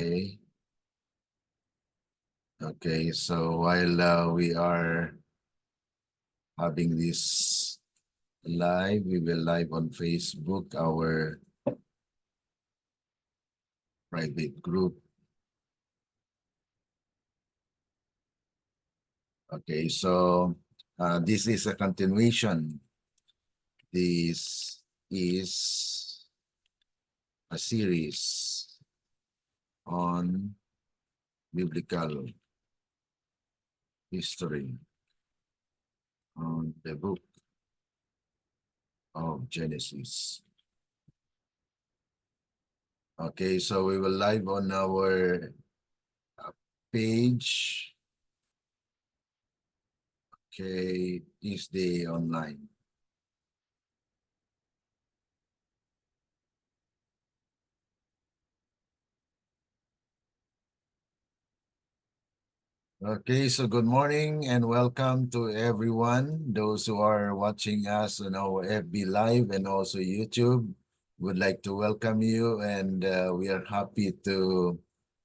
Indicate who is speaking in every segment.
Speaker 1: Okay. Okay, so while we are having this live, we will live on Facebook, our private group. Okay, so this is a continuation. This is a series on biblical history on the book of Genesis. Okay, so we will live on our page. Okay, is the online. Okay, so good morning and welcome to everyone. Those who are watching us on our FB Live and also YouTube, would like to welcome you, and we are happy to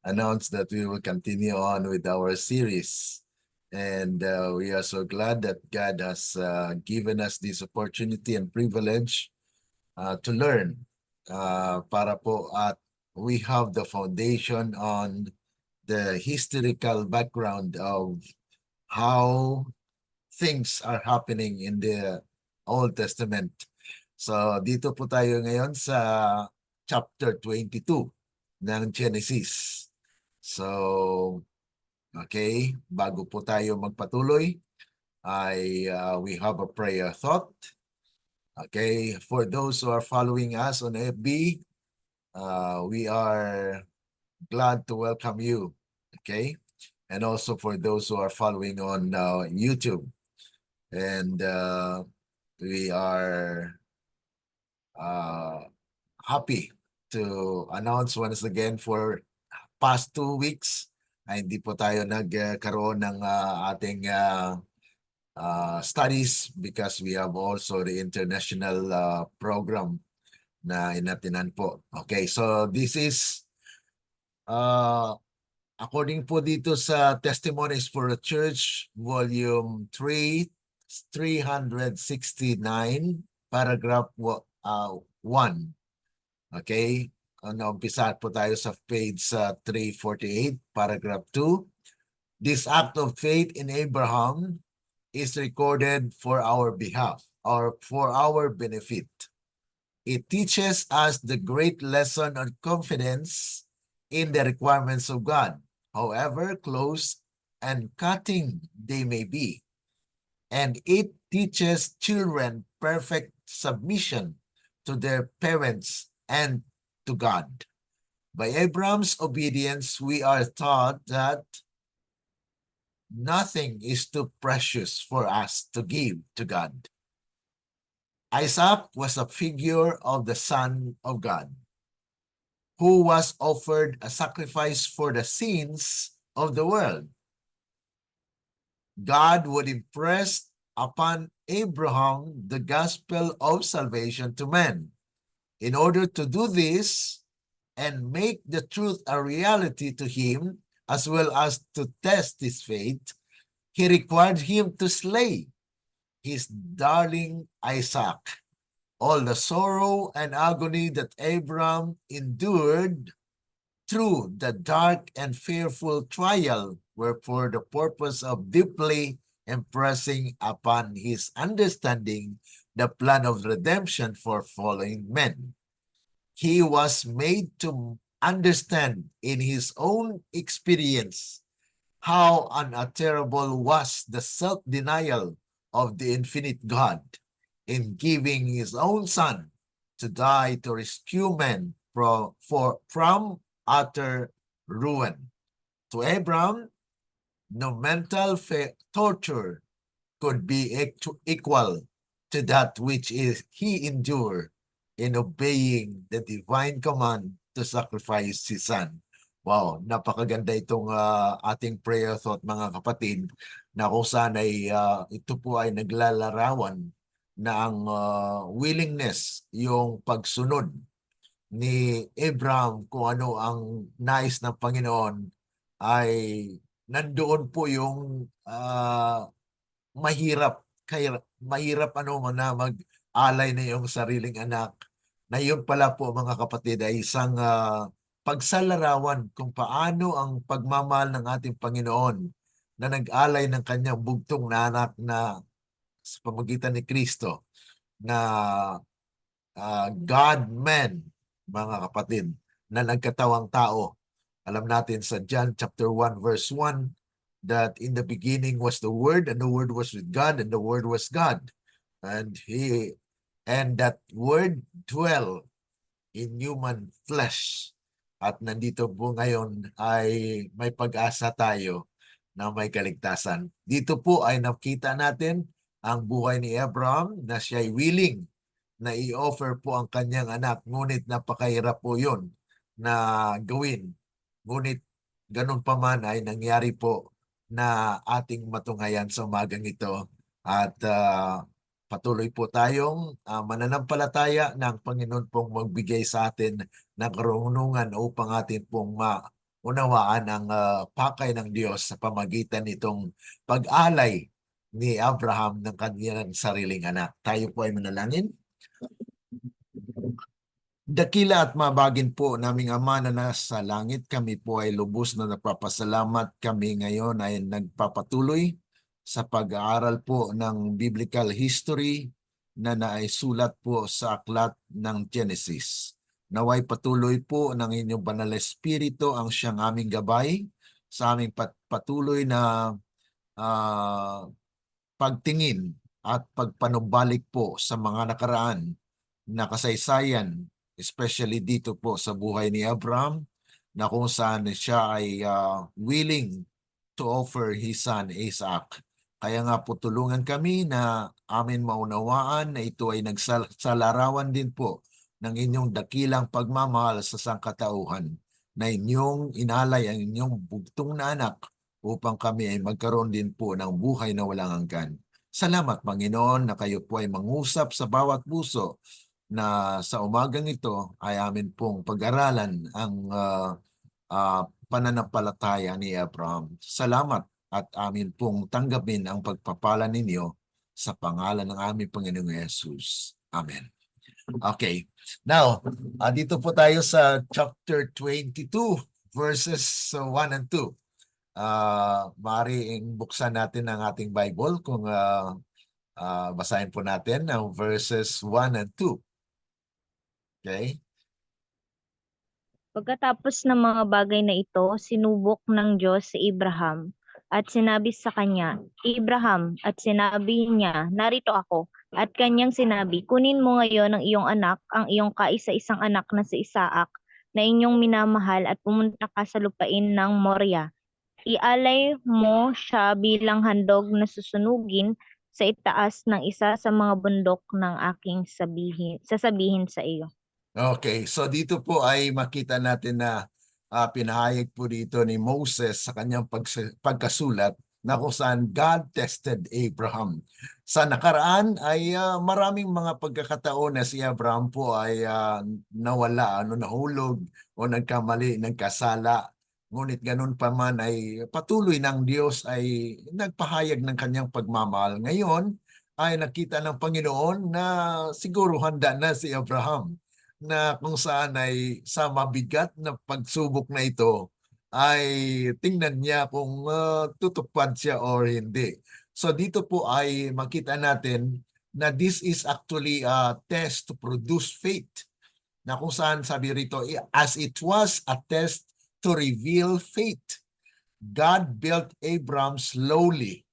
Speaker 1: announce that we will continue on with our series. And we are so glad that God has given us this opportunity and privilege to learn para po at we have the foundation on the historical background of how things are happening in the Old Testament. So dito po tayo ngayon sa chapter 22 ng Genesis. So, okay, bago po tayo magpatuloy, we have a prayer thought. Okay, for those who are following us on FB, we are glad to welcome you. Okay, and also for those who are following on YouTube. And we are happy to announce once again for past 2 weeks ay hindi po tayo nagkaroon ng ating studies because we have also the international program na inatinan po. Okay, so this is according po dito sa Testimonies for a Church, Volume 3, 369, paragraph 1. Okay? Umpisa po tayo sa page 348, paragraph 2. This act of faith in Abraham is recorded for our behalf or for our benefit. It teaches us the great lesson of confidence in the requirements of God, however close and cutting they may be. And it teaches children perfect submission to their parents and to God. By Abraham's obedience, we are taught that nothing is too precious for us to give to God. Isaac was a figure of the Son of God, who was offered a sacrifice for the sins of the world. God would impress upon Abraham the gospel of salvation to men. In order to do this and make the truth a reality to him, as well as to test his faith, he required him to slay his darling Isaac. All the sorrow and agony that Abraham endured through the dark and fearful trial were for the purpose of deeply impressing upon his understanding the plan of redemption for fallen men. He was made to understand in his own experience how unutterable was the self-denial of the infinite God in giving his own son to die to rescue men from utter ruin. To Abraham, no mental torture could be equal to that which he endured in obeying the divine command to sacrifice his son. Wow, napakaganda itong ating prayer thought, mga kapatid, na kung saan ay ito po ay naglalarawan na ang willingness, yung pagsunod ni Abraham kung ano ang nais ng Panginoon, ay nandoon po yung mahirap na mag-alay na yung sariling anak, na yun pala po mga kapatid ay isang pagsalarawan kung paano ang pagmamahal ng ating Panginoon na nag-alay ng kanyang bugtong na anak na sa pamamagitan ni Kristo, na God-man, mga kapatid, na nagkatawang tao. Alam natin sa John chapter 1 verse 1 that in the beginning was the Word, and the Word was with God, and the Word was God. And that Word dwell in human flesh. At nandito po ngayon ay may pag-asa tayo na may kaligtasan. Dito po ay nakita natin ang buhay ni Abraham na siya ay willing na i-offer po ang kanyang anak. Ngunit napakahirap po yun na gawin. Ngunit ganun pa man ay nangyari po na ating matunghayan sa umagang ito. At patuloy po tayong mananampalataya ng Panginoon pong magbigay sa atin ng karunungan upang atin pong maunawaan ang pakay ng Diyos sa pamagitan nitong pag-alay ni Abraham ng kanyang sariling anak. Tayo po ay manalangin. Dakila at mabagin po naming Ama na nasa langit, kami po ay lubos na napapasalamat. Kami ngayon ay nagpapatuloy sa pag-aaral po ng biblical history na naisulat po sa aklat ng Genesis. Naway patuloy po ng inyong banal na espiritu ang siyang aming gabay sa aming patuloy na pagtingin at pagpanumbalik po sa mga nakaraan na kasaysayan, especially dito po sa buhay ni Abraham, na kung saan siya ay willing to offer his son Isaac. Kaya nga po tulungan kami na amin maunawaan na ito ay nagsalarawan din po ng inyong dakilang pagmamahal sa sangkatauhan, na inyong inalay ang inyong bugtong na anak upang kami ay magkaroon din po ng buhay na walang hanggan. Salamat, Panginoon, na kayo po ay mangusap sa bawat puso na sa umagang ito ay amin pong pag-aralan ang pananampalataya ni Abraham. Salamat at amin pong tanggapin ang pagpapala ninyo sa pangalan ng aming Panginoong Yesus. Amen. Okay. Now, dito po tayo sa chapter 22 verses 1 and 2. Maaaring buksan natin ang ating Bible kung basahin po natin ang verses 1 and 2. Okay?
Speaker 2: Pagkatapos ng mga bagay na ito, sinubok ng Diyos si Abraham at sinabi sa kanya, Abraham, at sinabi niya, narito ako. At kanyang sinabi, kunin mo ngayon ang iyong anak, ang iyong kaisa-isang anak na si Isaac, na inyong minamahal at pumunta ka sa lupain ng Moria. Ialay mo siya bilang handog na susunugin sa itaas ng isa sa mga bundok ng aking sasabihin sa iyo.
Speaker 1: Okay, so dito po ay makita natin na pinahayag po dito ni Moses sa kanyang pagkasulat na kung saan God tested Abraham. Sa nakaraan ay maraming mga pagkakataon na si Abraham po ay nawala, nahulog o nagkamali, nagkasala. Ngunit ganun pa man ay patuloy ng Diyos ay nagpahayag ng kanyang pagmamahal. Ngayon ay nakita ng Panginoon na siguro handa na si Abraham, na kung saan ay sa mabigat na pagsubok na ito ay tingnan niya kung tutupad siya or hindi. So dito po ay makita natin na this is actually a test to produce faith, na kung saan sabi rito, as it was a test to reveal faith, God built Abraham slowly,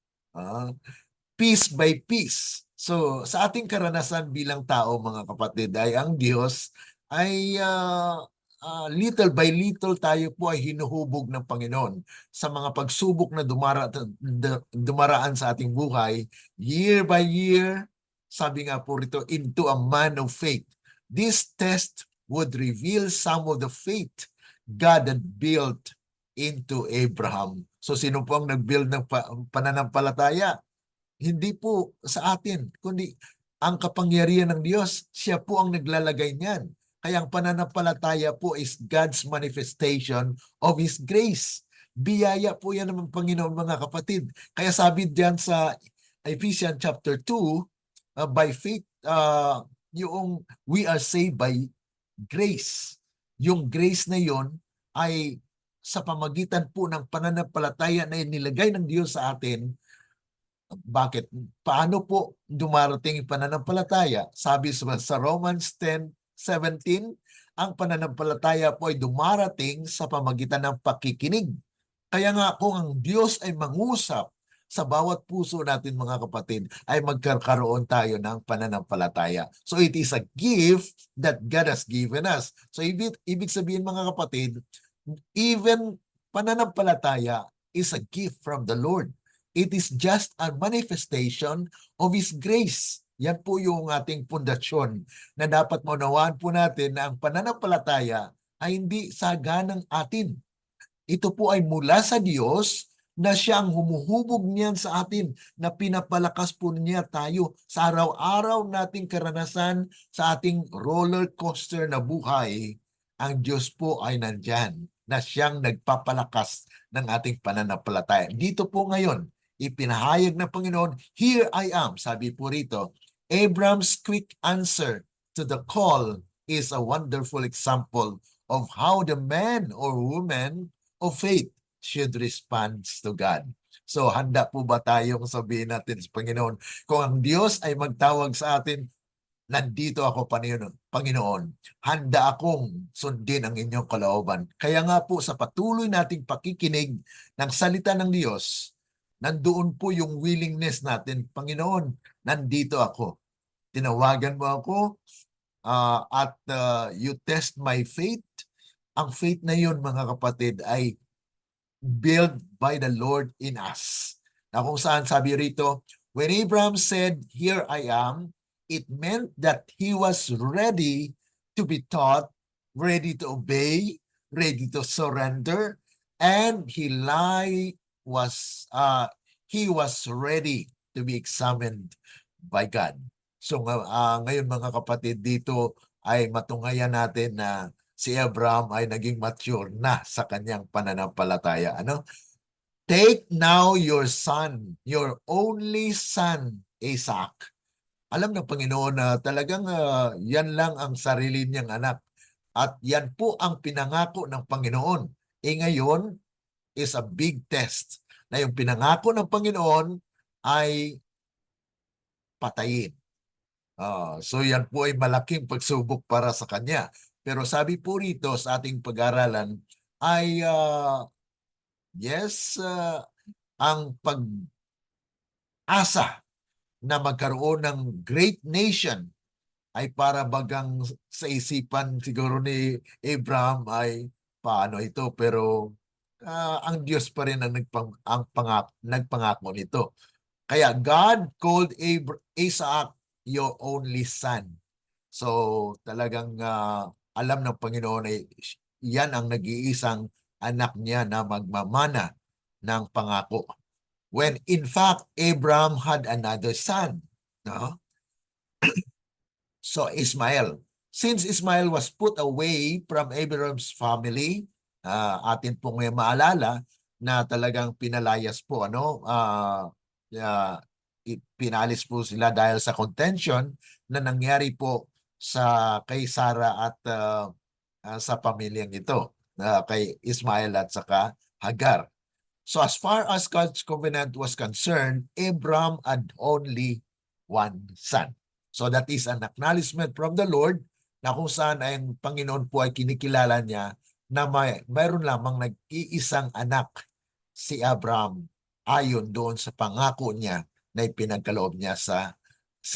Speaker 1: piece by piece. So sa ating karanasan bilang tao, mga kapatid, ay ang Diyos ay little by little tayo po ay hinuhubog ng Panginoon sa mga pagsubok na dumaraan sa ating buhay, year by year. Sabi nga po rito, into a man of faith. This test would reveal some of the faith God had built into Abraham. So sino po ang nag-build ng pananampalataya? Hindi po sa atin, kundi ang kapangyarihan ng Diyos. Siya po ang naglalagay niyan. Kaya ang pananampalataya po is God's manifestation of His grace. Biyaya po yan ng Panginoon, mga kapatid. Kaya sabi diyan sa Ephesians chapter 2, by faith, yung we are saved by grace. Yung grace na yon ay sa pamagitan po ng pananampalataya na inilagay ng Diyos sa atin. Bakit? Paano po dumarating yung pananampalataya? Sabi sa Romans 10:17, ang pananampalataya po ay dumarating sa pamagitan ng pakikinig. Kaya nga kung ang Diyos ay mangusap sa bawat puso natin, mga kapatid, ay magkakaroon tayo ng pananampalataya. So it is a gift that God has given us. So ibig sabihin, mga kapatid, even pananampalataya is a gift from the Lord. It is just a manifestation of His grace. Yan po yung ating pundasyon na dapat maunawaan po natin na ang pananampalataya ay hindi saganang atin. Ito po ay mula sa Diyos na Siya ang humuhubog niyan sa atin, na pinapalakas po niya tayo sa araw-araw nating karanasan sa ating roller coaster na buhay. Ang Diyos po ay nandyan na Siyang nagpapalakas ng ating pananampalataya. Dito po ngayon, ipinahayag ng Panginoon, "Here I am." Sabi po rito, Abraham's quick answer to the call is a wonderful example of how the man or woman of faith should respond to God. So, handa po ba tayong sabihin natin sa Panginoon, kung ang Diyos ay magtawag sa atin, nandito ako, Panginoon. Handa akong sundin ang inyong kalooban. Kaya nga po, sa patuloy nating pakikinig ng salita ng Diyos, nandoon po yung willingness natin, Panginoon, nandito ako. Tinawagan mo ako at you test my faith. Ang faith na yun, mga kapatid, ay built by the Lord in us. Na kung saan sabi rito, when Abraham said, "Here I am," it meant that he was ready to be taught, ready to obey, ready to surrender, and he was ready to be examined by God. So ngayon, mga kapatid, dito ay matunghayan natin na si Abraham ay naging mature na sa kanyang pananampalataya. Take now your son, your only son, Isaac. Alam ng Panginoon na talagang yan lang ang sarili niyang anak. At yan po ang pinangako ng Panginoon. Ngayon is a big test na yung pinangako ng Panginoon ay patayin. So yan po ay malaking pagsubok para sa kanya. Pero sabi po rito sa ating pag-aralan ay ang pag-asa na magkaroon ng great nation ay para bagang sa isipan siguro ni Abraham ay paano ito, pero ang Diyos pa rin ang nagpangako nito. Kaya God called Isaac your only son. So talagang alam ng Panginoon ay yan ang nag-iisang anak niya na magmamana ng pangako. When in fact, Abraham had another son. No? So Ismael. Since Ismael was put away from Abraham's family, atin pong may maalala na talagang pinalayas po, pinalis po sila dahil sa contention na nangyari po kay Sarah at sa pamilyang ito, kay Ismael at saka Hagar. So as far as God's covenant was concerned, Abraham had only one son. So that is an acknowledgement from the Lord na kung saan ay ang Panginoon po ay kinikilala niya na mayroon lamang nag-iisang anak, si Abraham, ayon doon sa pangako niya na ipinagkaloob niya sa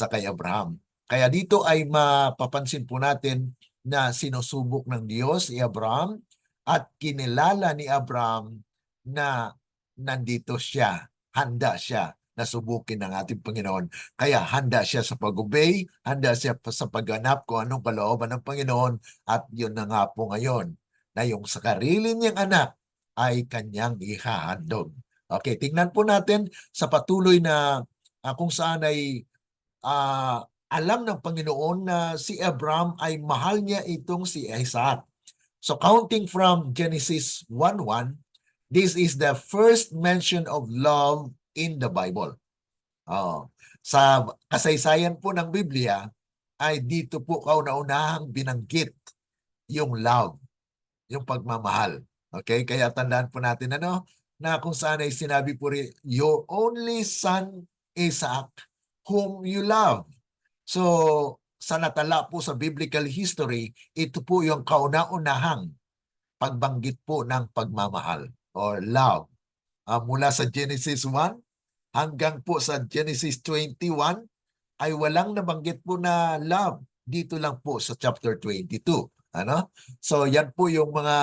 Speaker 1: kay Abraham. Kaya dito ay mapapansin po natin na sinusubok ng Diyos si Abraham at kinilala ni Abraham na nandito siya, handa siya na subukin ng ating Panginoon. Kaya handa siya sa pag-obey, handa siya sa pagganap kung anong kalooban ng Panginoon, at yun na nga po ngayon, na yung sa sarili niyang anak ay kanyang ihahandog. Okay, tingnan po natin sa patuloy na kung saan ay alam ng Panginoon na si Abraham ay mahal niya itong si Isaac. So counting from Genesis 1:1, this is the first mention of love in the Bible. Sa kasaysayan po ng Biblia, ay dito po kauna-unahang binanggit yung love, yung pagmamahal. Okay? Kaya tandaan po natin na kung saan ay sinabi po rin, your only son Isaac, whom you love. So, sa natala po sa biblical history, ito po yung kauna-unahang pagbanggit po ng pagmamahal or love. Mula sa Genesis 1 hanggang po sa Genesis 21 ay walang nabanggit po na love. Dito lang po sa chapter 22. So yan po yung mga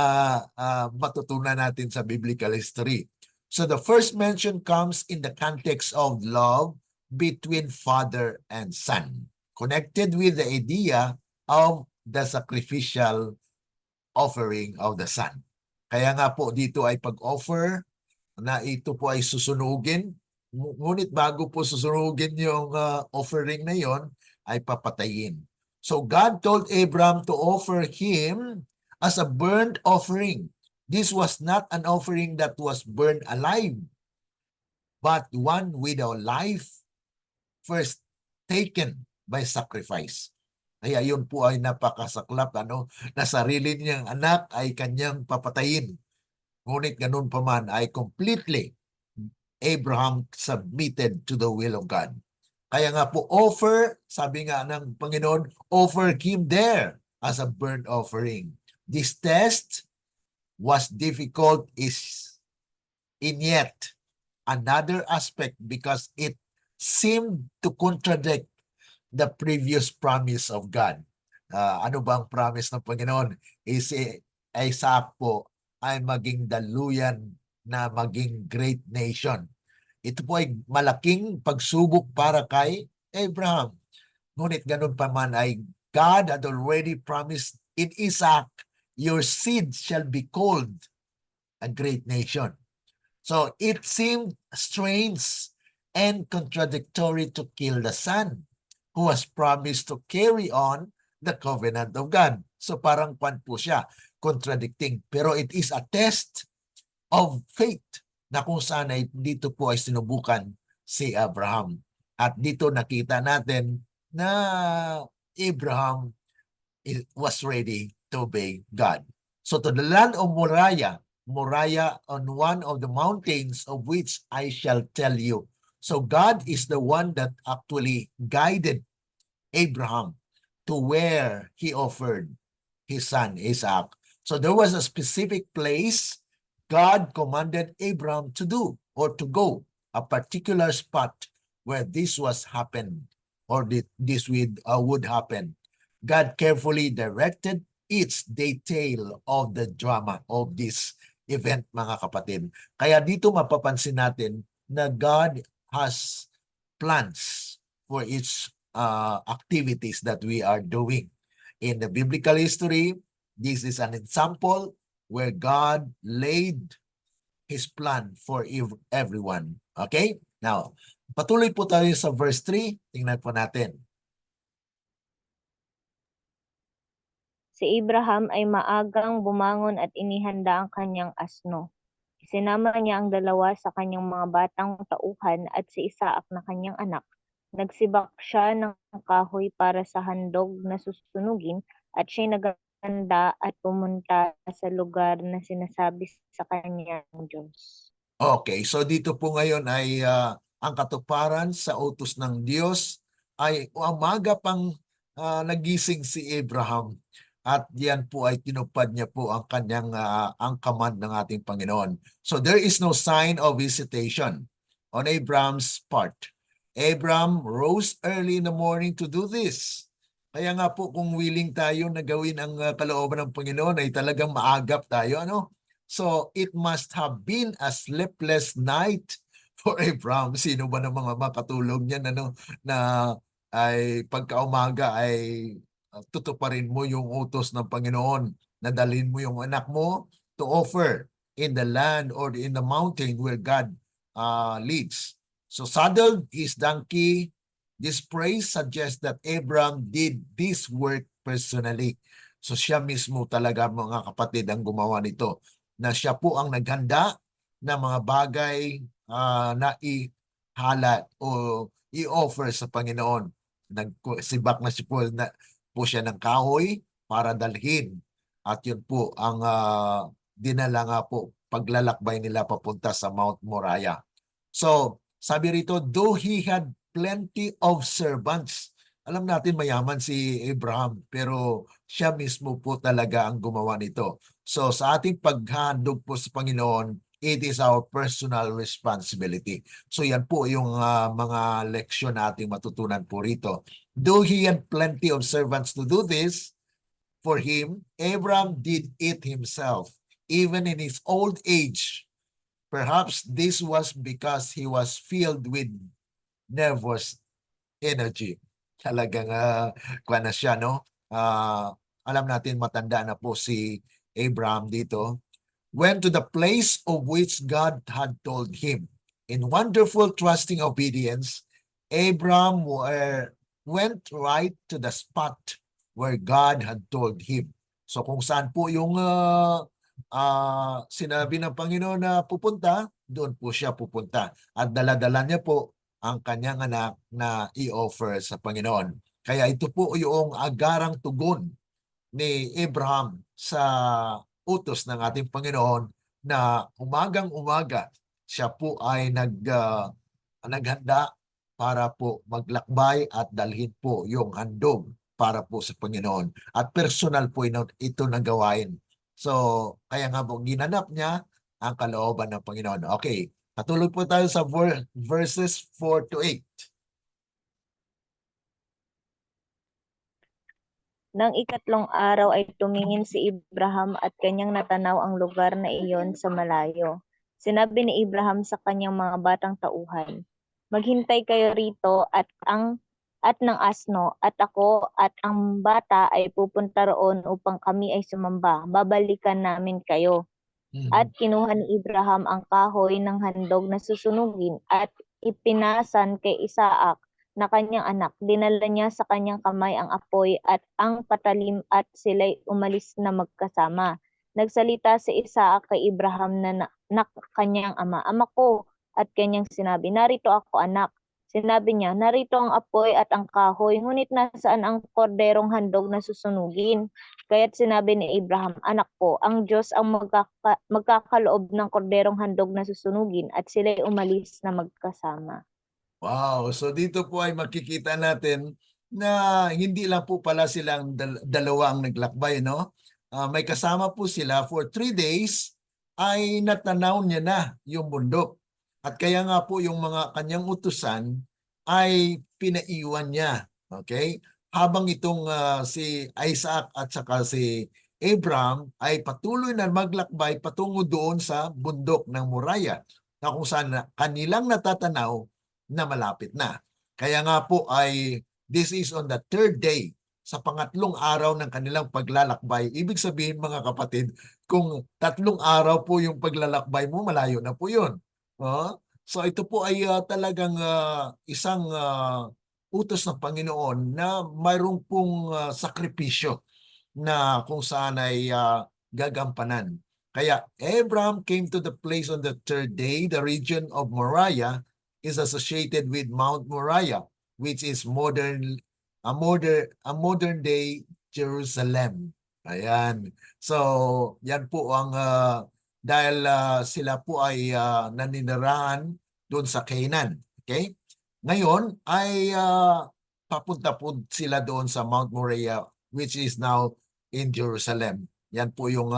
Speaker 1: matutunan natin sa biblical history. So the first mention comes in the context of love between father and son, connected with the idea of the sacrificial offering of the son. Kaya nga po dito ay pag-offer na ito po ay susunugin. Ngunit bago po susunugin yung offering na yon, ay papatayin. So God told Abraham to offer him as a burnt offering. This was not an offering that was burned alive, but one with a life first taken by sacrifice. Kaya yun po ay napakasaklap, na sarili niyang anak ay kanyang papatayin. Ngunit ganun pa man ay completely Abraham submitted to the will of God. Kaya nga po offer, sabi nga ng Panginoon, offer him there as a burnt offering. This test was difficult in yet another aspect because it seemed to contradict the previous promise of God. Ano bang promise ng Panginoon? Isaac po ay maging daluyan na maging great nation. Ito po ay malaking pagsubok para kay Abraham. Ngunit ganun pa man ay God had already promised in Isaac, your seed shall be called a great nation. So it seemed strange and contradictory to kill the son who was promised to carry on the covenant of God. So parang pan po siya, contradicting. Pero it is a test of faith na kung saan ay dito po ay sinubukan si Abraham. At dito nakita natin na Abraham was ready to obey God. So to the land of Moriah on one of the mountains of which I shall tell you. So God is the one that actually guided Abraham to where he offered his son Isaac. So there was a specific place God commanded Abraham to do or to go, a particular spot where this was happened or this would happen. God carefully directed each detail of the drama of this event, mga kapatid. Kaya dito mapapansin natin na God has plans for each activities that we are doing. In the biblical history, this is an example where God laid His plan for everyone. Okay? Now, patuloy po tayo sa verse 3. Tingnan po natin.
Speaker 2: Si Abraham ay maagang bumangon at inihanda ang kanyang asno. Isinama niya ang dalawa sa kanyang mga batang tauhan at si Isaac na kanyang anak. Nagsibak siya ng kahoy para sa handog na susunugin at siya'y naganda at pumunta sa lugar na sinasabi sa kanya ng Diyos.
Speaker 1: Okay, so dito po ngayon ay ang katuparan sa utos ng Diyos ay umaga pang nagising si Abraham at yan po ay tinupad niya po ang kanyang ang command ng ating Panginoon. So there is no sign of hesitation on Abraham's part. Abraham rose early in the morning to do this. Kaya nga po kung willing tayo na gawin ang kalooban ng Panginoon ay talagang maagap tayo, So it must have been a sleepless night for Abraham. Sino ba ng mga makatulog niyan na ay pagkaumaga ay tutuparin mo yung utos ng Panginoon na dalhin mo yung anak mo to offer in the land or in the mountain where God leads. So saddled his donkey, This praise suggests that Abraham did this work personally. So siya mismo talaga, mga kapatid, ang gumawa nito. Na siya po ang naghanda ng mga bagay na ihalat o i-offer sa Panginoon. Nagsibak na po siya ng kahoy para dalhin. At yun po ang dinala nga po paglalakbay nila papunta sa Mount Moriah. So, sabi rito, though he had plenty of servants. Alam natin mayaman si Abraham, pero siya mismo po talaga ang gumawa nito. So, sa ating paghandog po sa Panginoon, it is our personal responsibility. So, yan po yung mga leksyon nating matutunan po rito. Though he had plenty of servants to do this for him, Abraham did it himself, even in his old age. Perhaps this was because he was filled with nervous energy. Talagang kuha na siya, no? Alam natin matanda na po si Abraham dito. Went to the place of which God had told him. In wonderful trusting obedience, Abraham went right to the spot where God had told him. So kung saan po yung sinabi ng Panginoon na pupunta, doon po siya pupunta. At dala-dala niya po ang kanyang anak na i-offer sa Panginoon. Kaya ito po yung agarang tugon ni Abraham sa utos ng ating Panginoon na umagang-umaga siya po ay naghanda para po maglakbay at dalhin po yung handog para po sa Panginoon. At personal po ito na gawain. So, kaya nga po ginanap niya ang kalooban ng Panginoon. Okay, patuloy po tayo sa verses 4 to 8.
Speaker 2: Nang ikatlong araw ay tumingin si Abraham at kanyang natanaw ang lugar na iyon sa malayo. Sinabi ni Abraham sa kanyang mga batang tauhan, maghintay kayo rito at ng asno at ako at ang bata ay pupunta roon upang kami ay sumamba. Babalikan namin kayo. At kinuha ni Abraham ang kahoy ng handog na susunugin at ipinasan kay Isaac na kanyang anak. Dinala niya sa kanyang kamay ang apoy at ang patalim at sila'y umalis na magkasama. Nagsalita si Isaac kay Abraham na kanyang ama, ama ko, at kanyang sinabi, narito ako anak. Sinabi niya, narito ang apoy at ang kahoy, ngunit nasaan ang korderong handog na susunugin? Kaya't sinabi ni Abraham, anak ko, ang Diyos ang magkakaloob ng korderong handog na susunugin at sila'y umalis na magkasama.
Speaker 1: Wow, so dito po ay makikita natin na hindi lang po pala silang dalawa ang naglakbay, no? May kasama po sila for 3 days ay natanaw niya na yung bundok. At kaya nga po yung mga kanyang utusan ay pinaiwan niya. Okay? Habang itong si Isaac at saka si Abraham ay patuloy na maglakbay patungo doon sa bundok ng Moriah na kung saan kanilang natatanaw na malapit na. Kaya nga po ay this is on the 3rd day, sa pangatlong araw ng kanilang paglalakbay. Ibig sabihin mga kapatid, kung 3 araw po yung paglalakbay mo, malayo na po yun. So ito po ay talagang isang utos ng Panginoon na mayroong pong sakripisyo na kung saan ay gagampanan. Kaya Abraham came to the place on the 3rd day. The region of Moriah is associated with Mount Moriah, which is a modern day Jerusalem. Ayan. So, yan po ang dahil sila po ay naninirahan doon sa Canaan. Okay? Ngayon ay papunta po sila doon sa Mount Moriah, which is now in Jerusalem. Yan po yung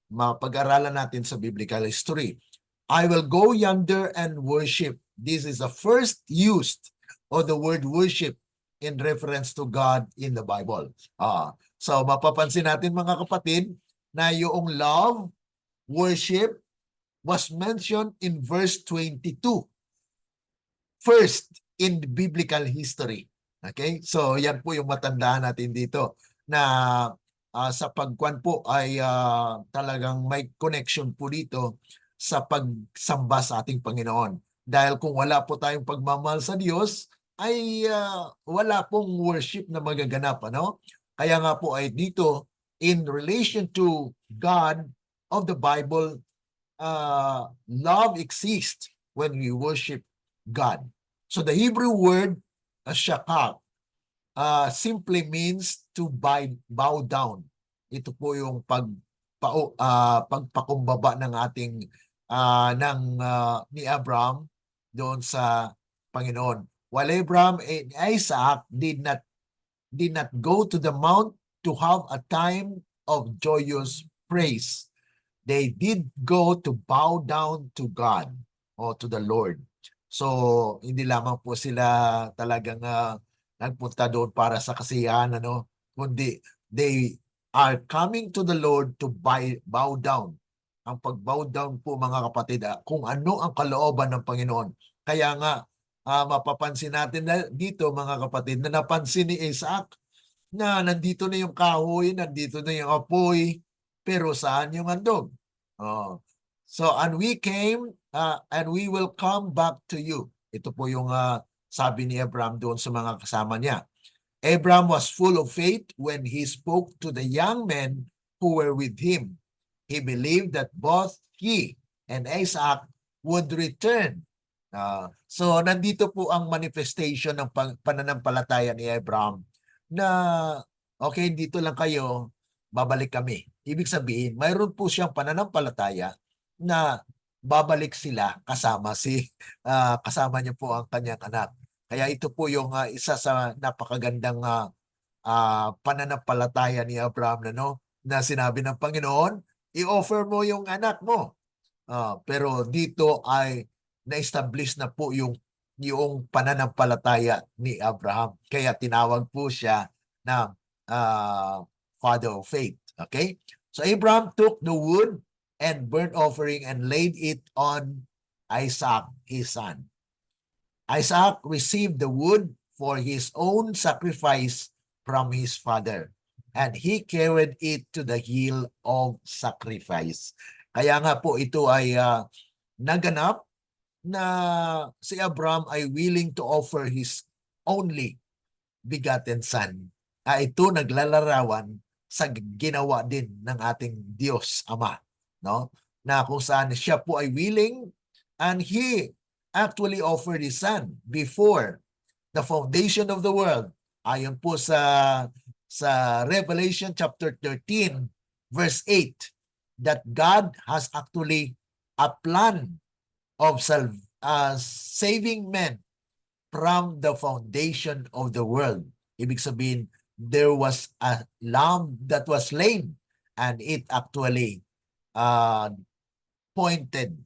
Speaker 1: mapag-aralan natin sa biblical history. I will go yonder and worship. This is the first used of the word worship in reference to God in the Bible. So mapapansin natin mga kapatid na yung love, worship was mentioned in verse 22. First in biblical history. Okay? So yan po yung matandaan natin dito na sa pagkuan po ay talagang may connection po dito sa pagsamba sa ating Panginoon. Dahil kung wala po tayong pagmamahal sa Diyos, ay wala pong worship na magaganap. Ano? Kaya nga po ay dito, in relation to God of the Bible, love exists when we worship God. So the Hebrew word shakak simply means to bow down. Ito po yung pagpakumbaba ng ating ni Abraham doon sa Panginoon. While Abraham and Isaac did not go to the mount to have a time of joyous praise. They did go to bow down to God or to the Lord. So, hindi lamang po sila talagang nagpunta doon para sa kasiyahan, kundi they are coming to the Lord to bow down. Ang pag-bow down po, mga kapatid, kung ano ang kalooban ng Panginoon. Kaya nga, mapapansin natin na dito, mga kapatid, na napansin ni Isaac na nandito na yung kahoy, nandito na yung apoy, pero saan yung handog? Oh. So, and we came and we will come back to you. Ito po yung sabi ni Abraham doon sa mga kasama niya. Abraham was full of faith when he spoke to the young men who were with him. He believed that both he and Isaac would return. So, nandito po ang manifestation ng pananampalataya ni Abraham na okay, dito lang kayo, babalik kami. Ibig sabihin, mayroon po siyang pananampalataya na babalik sila kasama niya po ang kanyang anak. Kaya ito po yung isa sa napakagandang pananampalataya ni Abraham na sinabi ng Panginoon, i-offer mo yung anak mo. Pero dito ay na-establish na po yung pananampalataya ni Abraham. Kaya tinawag po siya na father of faith. Okay? So Abraham took the wood and burnt offering and laid it on Isaac, his son. Isaac received the wood for his own sacrifice from his father, and he carried it to the hill of sacrifice. Kaya nga po ito ay naganap na si Abraham ay willing to offer his only begotten son. Ito naglalarawan sa ginawa din ng ating Diyos Ama, no? Na kung saan siya po ay willing and he actually offered his son before the foundation of the world. Ayon po sa Revelation chapter 13 verse 8 that God has actually a plan of saving men from the foundation of the world. Ibig sabihin, there was a lamb that was slain and it actually pointed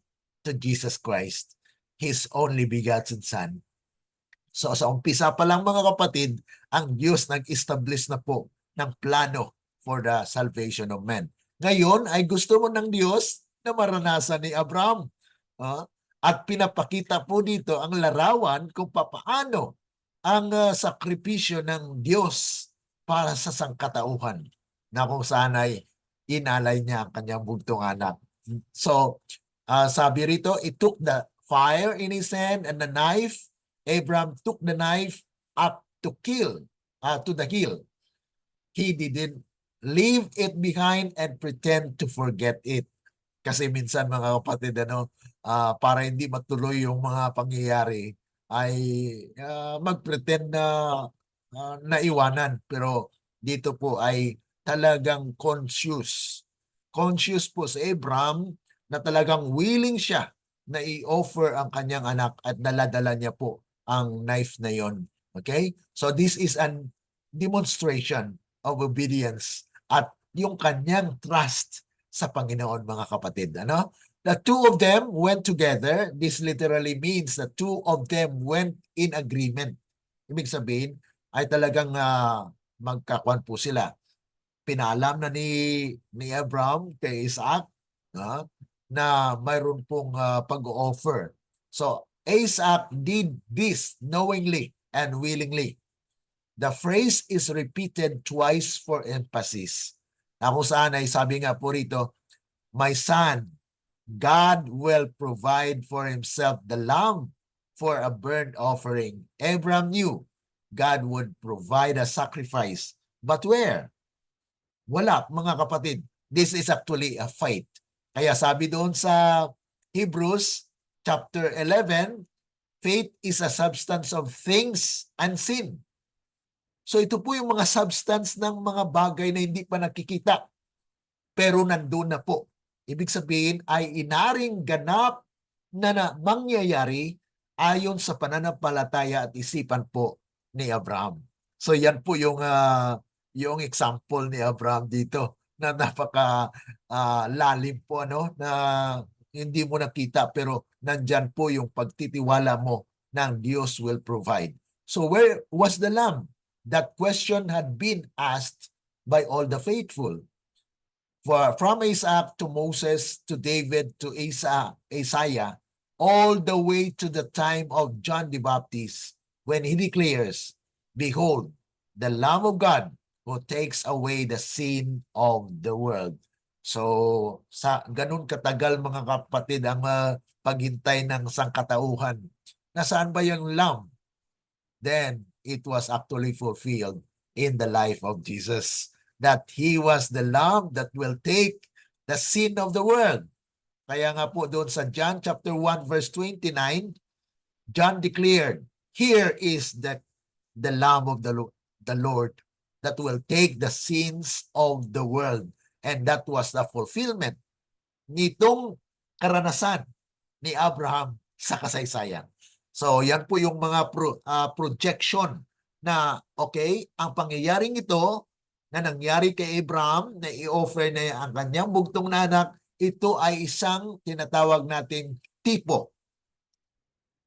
Speaker 1: to Jesus Christ, His only begotten Son. So sa umpisa pa lang, mga kapatid, ang Diyos nag-establish na po ng plano for the salvation of men. Ngayon ay gusto mo ng Diyos na maranasan ni Abraham. At pinapakita po dito ang larawan kung papaano ang sakripisyo ng Diyos para sa sangkatauhan na kung saan ay inalay niya ang kanyang bugtong anak. So, sabi rito, it took the fire in his hand and the knife. Abraham took the knife up to the hill. He didn't leave it behind and pretend to forget it. Kasi minsan, mga kapatid, para hindi matuloy yung mga pangyayari, ay mag-pretend na naiwanan. Pero dito po ay talagang conscious. Conscious po si Abraham na talagang willing siya na i-offer ang kanyang anak at daladala niya po ang knife na yon. Okay? So this is an demonstration of obedience at yung kanyang trust sa Panginoon, mga kapatid. The two of them went together. This literally means the two of them went in agreement. Ibig sabihin ay talagang magkakuan po sila. Pinalam na ni Abraham kay Isaac na mayroon pong pag-offer. So Isaac did this knowingly and willingly. The phrase is repeated twice for emphasis. Na kung saan ay sabi nga po rito, my son, God will provide for himself the lamb for a burnt offering. Abraham knew God would provide a sacrifice. But where? Wala, mga kapatid. This is actually a fight. Kaya sabi doon sa Hebrews chapter 11, faith is a substance of things unseen. So ito po yung mga substance ng mga bagay na hindi pa nakikita, pero nandun na po. Ibig sabihin ay inaring ganap na mangyayari ayon sa pananampalataya at isipan po ni Abraham. So yan po yung example ni Abraham dito na napaka lalim po, ano, na hindi mo nakita pero nandyan po yung pagtitiwala mo ng Diyos will provide. So where was the lamb? That question had been asked by all the faithful. From Isaac to Moses to David to Isaiah, all the way to the time of John the Baptist, when he declares, "Behold, the Lamb of God who takes away the sin of the world." So, sa ganun katagal, mga kapatid, ang paghintay ng sangkatauhan. Nasaan ba yung Lamb? Then, it was actually fulfilled in the life of Jesus, that he was the Lamb that will take the sin of the world. Kaya nga po doon sa John chapter 1 verse 29, John declared, "Here is the Lamb of the Lord that will take the sins of the world." And that was the fulfillment nitong karanasan ni Abraham sa kasaysayan. So yan po yung mga projection na okay, ang pangyayaring ito na nangyari kay Abraham na i-offer na ang kanyang bugtong na anak, ito ay isang tinatawag nating tipo.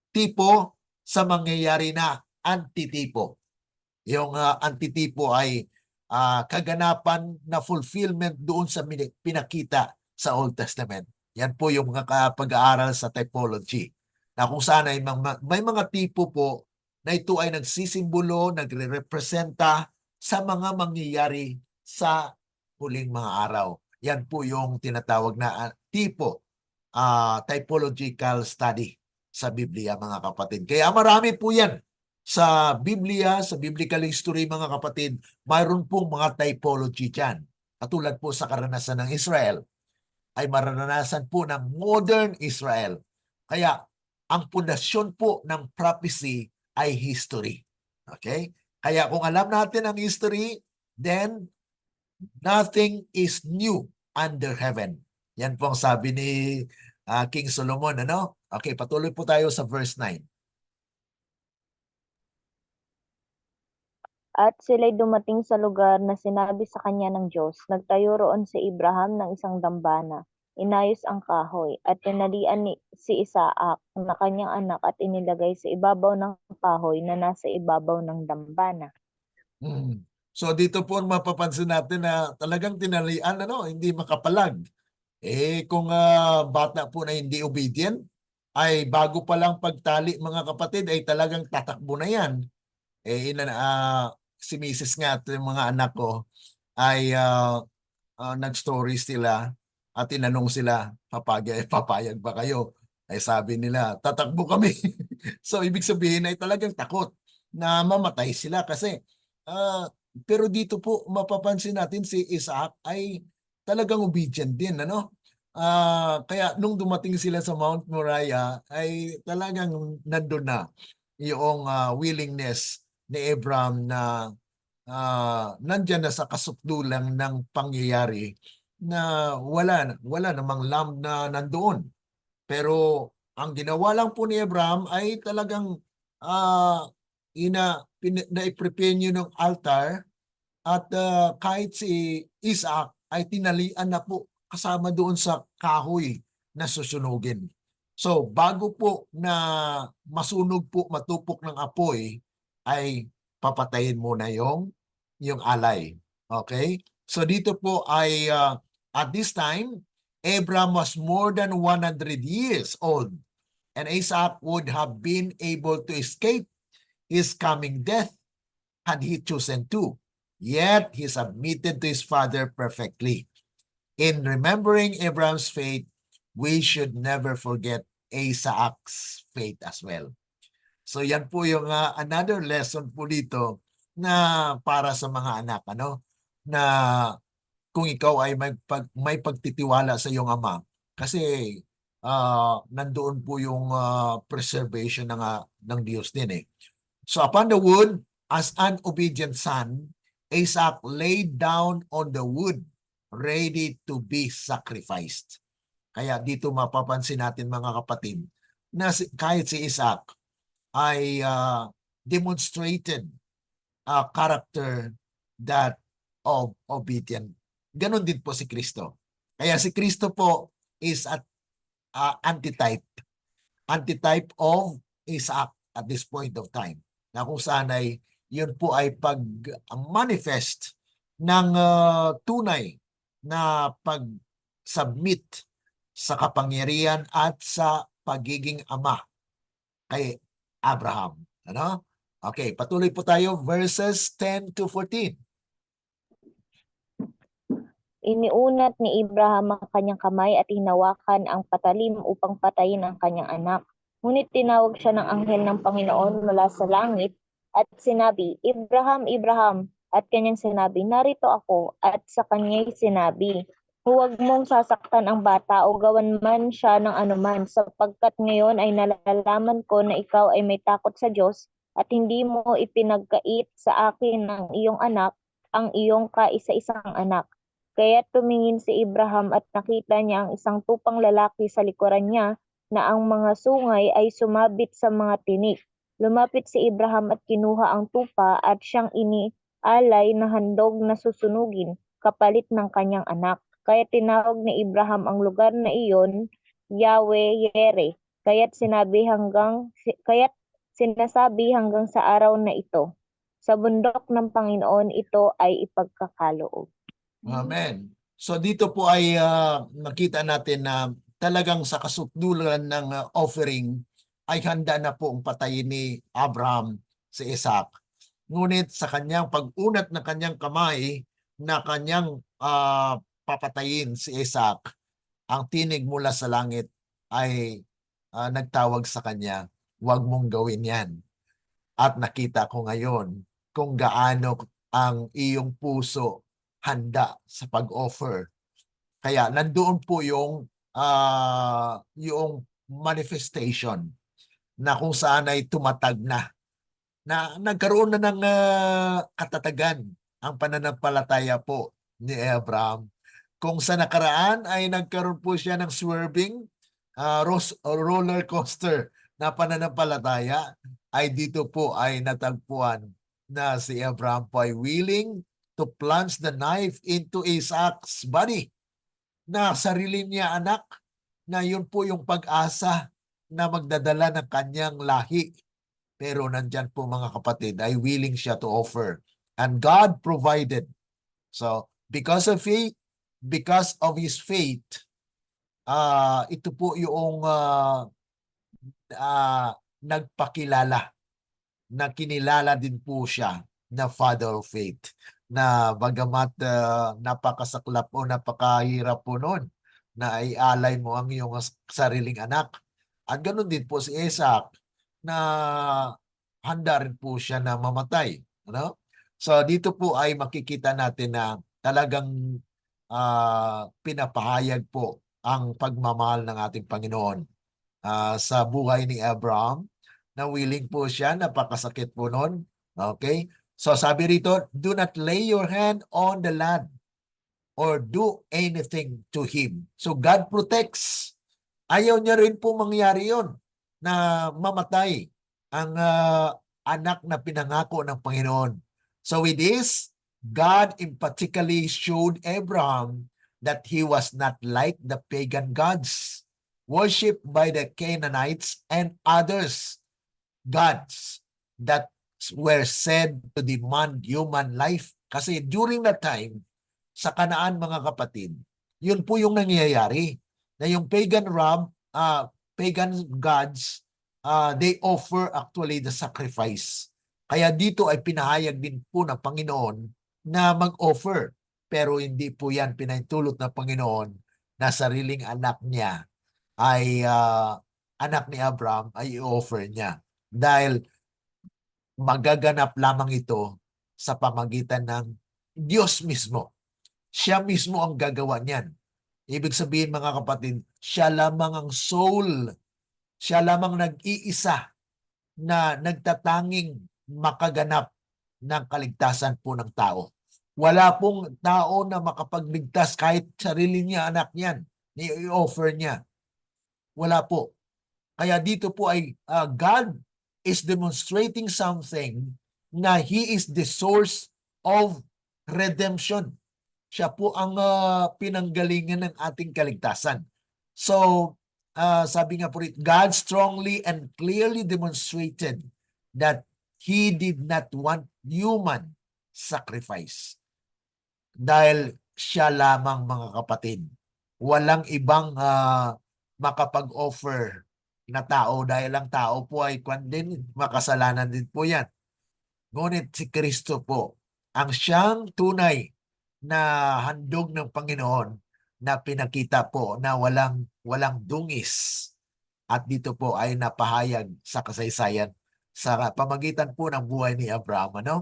Speaker 1: Tipo sa mangyayari na antitipo. Yung antitipo ay kaganapan na fulfillment doon sa pinakita sa Old Testament. Yan po yung mga pag-aaral sa typology, na kung saan ay may mga tipo po na ito ay nagsisimbolo, nagre-representa sa mga mangyayari sa huling mga araw. Yan po yung tinatawag na tipo, typological study sa Biblia, mga kapatid. Kaya marami po yan sa Biblia, sa biblical history, mga kapatid. Mayroon pong mga typology dyan. Katulad po sa karanasan ng Israel, ay maranasan po ng modern Israel. Kaya ang pundasyon po ng prophecy ay history. Okay? Kaya kung alam natin ang history, then nothing is new under heaven. Yan po ang sabi ni King Solomon. Ano? Okay, patuloy po tayo sa verse 9.
Speaker 2: At sila'y dumating sa lugar na sinabi sa kanya ng Diyos. Nagtayo roon si Abraham ng isang dambana. Inayos ang kahoy at tinalian si Isaac na kanyang anak at inilagay sa ibabaw ng kahoy na nasa ibabaw ng dambana.
Speaker 1: So dito po mapapansin natin na talagang tinalian, ano, hindi makapalag. Kung bata po na hindi obedient, ay bago pa lang pagtali, mga kapatid, ay talagang tatakbo na yan. Si Mrs. nga at yung mga anak ko ay nag-story sila at tinanong sila, papayag ba kayo? Ay sabi nila, tatakbo kami. So ibig sabihin ay talagang takot na mamatay sila kasi pero dito po mapapansin natin si Isaac ay talagang obedient din, ano? Kaya nung dumating sila sa Mount Moriah ay talagang nandun na yung willingness ni Abraham na nandyan na sa kasukdulan ng pangyayari na wala namang lamb na nandoon. Pero ang ginawa lang po ni Abraham ay talagang na-prepare niyo ng altar at kahit si Isaac ay tinalian na po kasama doon sa kahoy na susunugin. So bago po na masunog po, matupok ng apoy, ay papatayin muna yung alay. Okay? So dito po ay at this time, Abraham was more than 100 years old and Isaac would have been able to escape his coming death had he chosen to. Yet he submitted to his father perfectly. In remembering Abraham's faith, we should never forget Isaac's faith as well. So yan po yung another lesson po dito na para sa mga anak, ano? Na kung ikaw ay may pagtitiwala sa iyong ama, kasi nandoon po yung preservation ng Diyos din eh. So upon the wood, as an obedient son, Isaac laid down on the wood, ready to be sacrificed. Kaya dito mapapansin natin mga kapatid, na kahit si Isaac ay demonstrated a character that of obedient. Ganon din po si Kristo. Kaya si Kristo po is at antitype of Isaac at this point of time. Na kung saan ay yun po ay pag-manifest ng tunay na pag-submit sa kapangyarihan at sa pagiging ama kay Abraham. Ano? Okay, patuloy po tayo verses 10 to 14.
Speaker 2: Iniunat ni Abraham ang kanyang kamay at hinawakan ang patalim upang patayin ang kanyang anak. Ngunit tinawag siya ng anghel ng Panginoon mula sa langit at sinabi, Abraham, Abraham. At kanyang sinabi, narito ako. At sa kanya'y sinabi, huwag mong sasaktan ang bata o gawan man siya ng anuman, sapagkat ngayon ay nalalaman ko na ikaw ay may takot sa Diyos at hindi mo ipinagkait sa akin ng iyong anak, ang iyong kaisa-isang anak. Kaya tumingin si Abraham at nakita niya ang isang tupang lalaki sa likuran niya na ang mga sungay ay sumabit sa mga tinik. Lumapit si Abraham at kinuha ang tupa at siyang inialay na handog na susunugin kapalit ng kanyang anak. Kaya tinawag ni Abraham ang lugar na iyon Yahweh Yere. Kaya't sinasabi hanggang sa araw na ito, sa bundok ng Panginoon ito ay ipagkakaloob.
Speaker 1: Amen. So dito po ay nakita natin na talagang sa kasukdulan ng offering ay handa na po ang patayin ni Abraham si Isaac. Ngunit sa kanyang pag-unat ng kanyang kamay na kanyang papatayin si Isaac, ang tinig mula sa langit ay nagtawag sa kanya, huwag mong gawin yan. At nakita ko ngayon kung gaano ang iyong puso handa sa pag-offer. Kaya nandoon po yung manifestation na kung saan ay tumatag na nagkaroon na ng katatagan ang pananampalataya po ni Abraham. Kung sa nakaraan ay nagkaroon po siya ng swerving roller coaster na pananampalataya, ay dito po ay natagpuan na si Abraham po ay willing to plunge the knife into Isaac's body, na sarili niya anak, na yun po yung pag-asa na magdadala ng kanyang lahi. Pero nandyan po mga kapatid, ay willing siya to offer. And God provided. So, because of his faith, ito po yung nagpakilala, na kinilala din po siya na father of faith, na bagamat napakasaklap o napakahirap po noon na ialay mo ang iyong sariling anak. At ganoon din po si Isaac, na handa rin po siya na mamatay. Ano? So dito po ay makikita natin na talagang pinapahayag po ang pagmamahal ng ating Panginoon sa buhay ni Abraham, na willing po siya, napakasakit po noon. Okay? So sabi rito, do not lay your hand on the lad or do anything to him. So God protects. Ayaw niya rin po mangyari yon, na mamatay ang anak na pinangako ng Panginoon. So with this, God emphatically showed Abraham that he was not like the pagan gods worshipped by the Canaanites and others gods that were said to demand human life. Kasi during that time, sa Kanaan mga kapatid, yun po yung nangyayari, na yung pagan gods, they offer actually the sacrifice. Kaya dito ay pinahayag din po ng Panginoon na mag-offer. Pero hindi po yan pinahintulot ng Panginoon na sariling anak niya ay anak ni Abraham ay i-offer niya. Dahil magaganap lamang ito sa pamagitan ng Diyos mismo. Siya mismo ang gagawa niyan. Ibig sabihin mga kapatid, siya lamang ang soul, siya lamang nag-iisa na nagtatanging makaganap ng kaligtasan po ng tao. Wala pong tao na makapagligtas kahit sarili niya, anak niyan, i-offer niya. Wala po. Kaya dito po ay God is demonstrating something na He is the source of redemption. Siya po ang pinanggalingan ng ating kaligtasan. So, sabi nga po rin, God strongly and clearly demonstrated that He did not want human sacrifice. Dahil siya lamang mga kapatid. Walang ibang makapag-offer na tao dahil ang tao po ay din, makasalanan din po yan. Ngunit si Kristo po ang siyang tunay na handog ng Panginoon na pinakita po na walang dungis. At dito po ay napahayag sa kasaysayan sa pamagitan po ng buhay ni Abraham. Ano?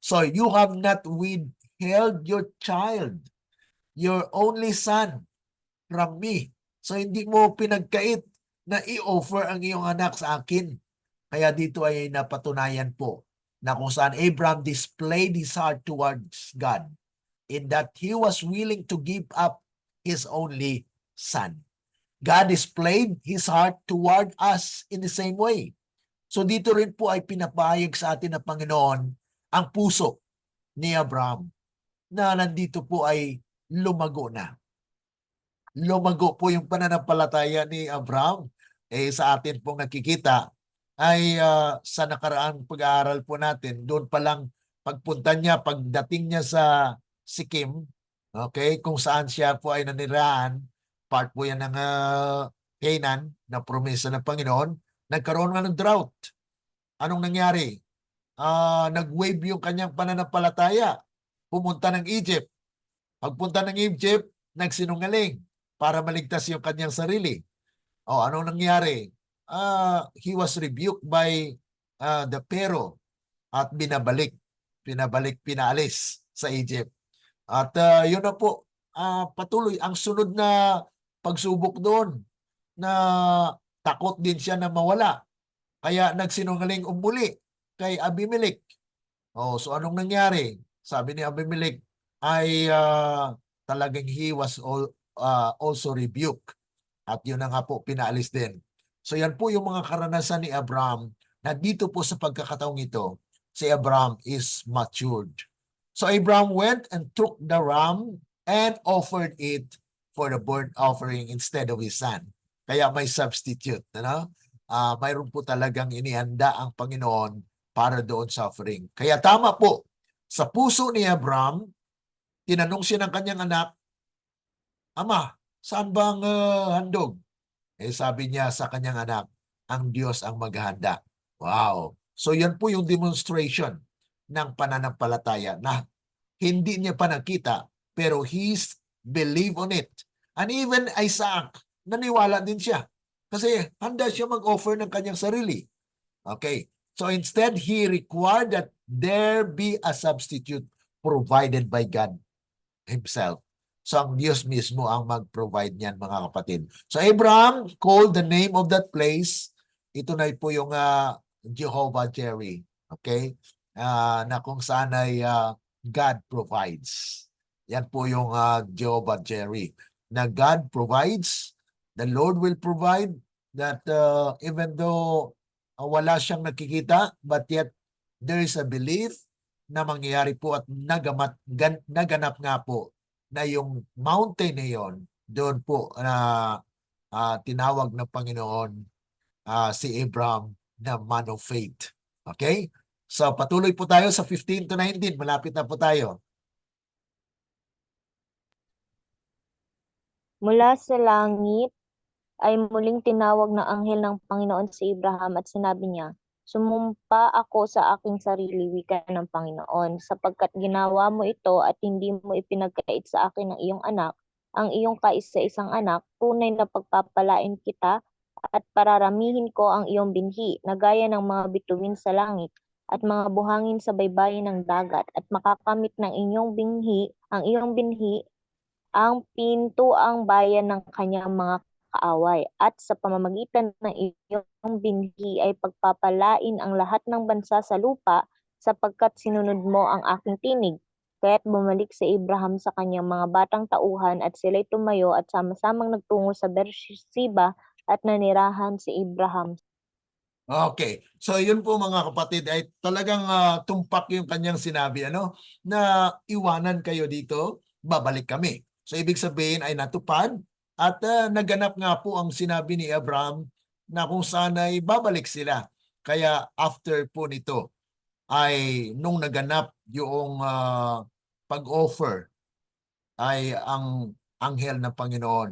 Speaker 1: So, you have not withheld your child, your only son, from me. So, hindi mo pinagkait na i-offer ang iyong anak sa akin. Kaya dito ay napatunayan po na kung saan Abraham displayed his heart towards God in that he was willing to give up his only son. God displayed His heart toward us in the same way. So dito rin po ay pinapahayag sa atin ng Panginoon ang puso ni Abraham na nandito po ay lumago na. Lumago po yung pananampalataya ni Abraham. Sa atin pong nakikita ay sa nakaraang pag-aaral po natin, doon pa lang pagpunta niya, pagdating niya sa Sikkim, okay, kung saan siya po ay nanirahan, part po yan ng Canaan na promesa ng Panginoon, nagkaroon nga ng drought. Anong nangyari? Nag-wave yung kanyang pananampalataya. Pumunta ng Egypt. Pagpunta ng Egypt, nagsinungaling para maligtas yung kanyang sarili. Anong nangyari? He was rebuked by the Pharaoh at pinaalis sa Egypt. At yun na po, patuloy ang sunod na pagsubok doon na takot din siya na mawala. Kaya nagsinungaling umuli kay Abimelech. So anong nangyari? Sabi ni Abimelech ay talagang he was also rebuked. At yun na nga po, pinaalis din. So yan po yung mga karanasan ni Abraham na dito po sa pagkakataong ito, si Abraham is matured. So Abraham went and took the ram and offered it for the burnt offering instead of his son. Kaya may substitute. Ano? Mayroon po talagang inihanda ang Panginoon para doon sa offering. Kaya tama po, sa puso ni Abraham, tinanong siya ng kanyang anak, Ama, saan bang handog? Sabi niya sa kanyang anak, ang Diyos ang maghahanda. Wow! So yan po yung demonstration ng pananampalataya na hindi niya pa nakita pero he's believe on it. And even Isaac, naniwala din siya. Kasi handa siya mag-offer ng kanyang sarili. Okay. So instead, he required that there be a substitute provided by God Himself. So ang Diyos mismo ang mag-provide niyan mga kapatid. So Abraham called the name of that place. Ito na po yung Jehovah Jireh. Okay? Na kung saan ay God provides. Yan po yung Jehovah Jireh. Na God provides, the Lord will provide that even though wala siyang nakikita, but yet there is a belief na mangyayari po at naganap nga po na yung mountain na yon, doon po na tinawag ng Panginoon si Abraham na man of faith. Okay? So patuloy po tayo sa 15 to 19. Malapit na po tayo.
Speaker 2: Mula sa langit ay muling tinawag ng anghel ng Panginoon si Abraham at sinabi niya, Sumumpa ako sa aking sarili, wika ng Panginoon, sapagkat ginawa mo ito at hindi mo ipinagkait sa akin ng iyong anak, ang iyong kaisa-isang anak, tunay na pagpapalain kita at pararamihin ko ang iyong binhi na gaya ng mga bituin sa langit at mga buhangin sa baybayin ng dagat at makakamit ng iyong binhi ang pintuang bayan ng kanyang mga kaaway at sa pamamagitan ng iyong binhi ay pagpapalain ang lahat ng bansa sa lupa sapagkat sinunod mo ang aking tinig. Kaya't bumalik si Abraham sa kanyang mga batang tauhan at sila'y tumayo at sama-samang nagtungo sa Beersheba at nanirahan si Abraham.
Speaker 1: Okay. So yun po mga kapatid ay talagang tumpak yung kanyang sinabi na iwanan kayo dito, babalik kami. So ibig sabihin ay natupad at naganap nga po ang sinabi ni Abraham na kung saan ay babalik sila. Kaya after po nito ay nung naganap yung pag-offer ay ang anghel ng Panginoon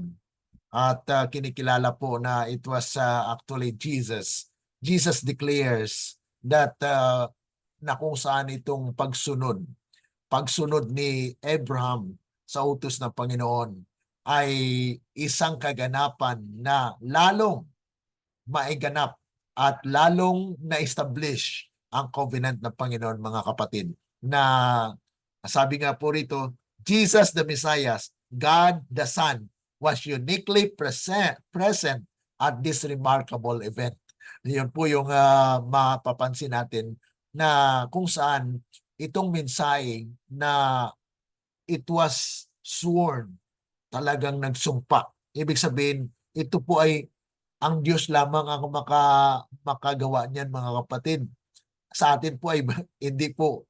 Speaker 1: at kinikilala po na it was actually Jesus. Jesus declares that na kung saan itong pagsunod ni Abraham sa utos ng Panginoon ay isang kaganapan na lalong maiganap at lalong na-establish ang covenant ng Panginoon, mga kapatid, na sabi nga po rito, Jesus the Messiah, God the Son, was uniquely present at this remarkable event. Yun po yung mapapansin natin na kung saan itong mensahe na it was sworn, talagang nagsumpa. Ibig sabihin, ito po ay ang Diyos lamang ang makagawa niyan, mga kapatid. Sa atin po ay hindi po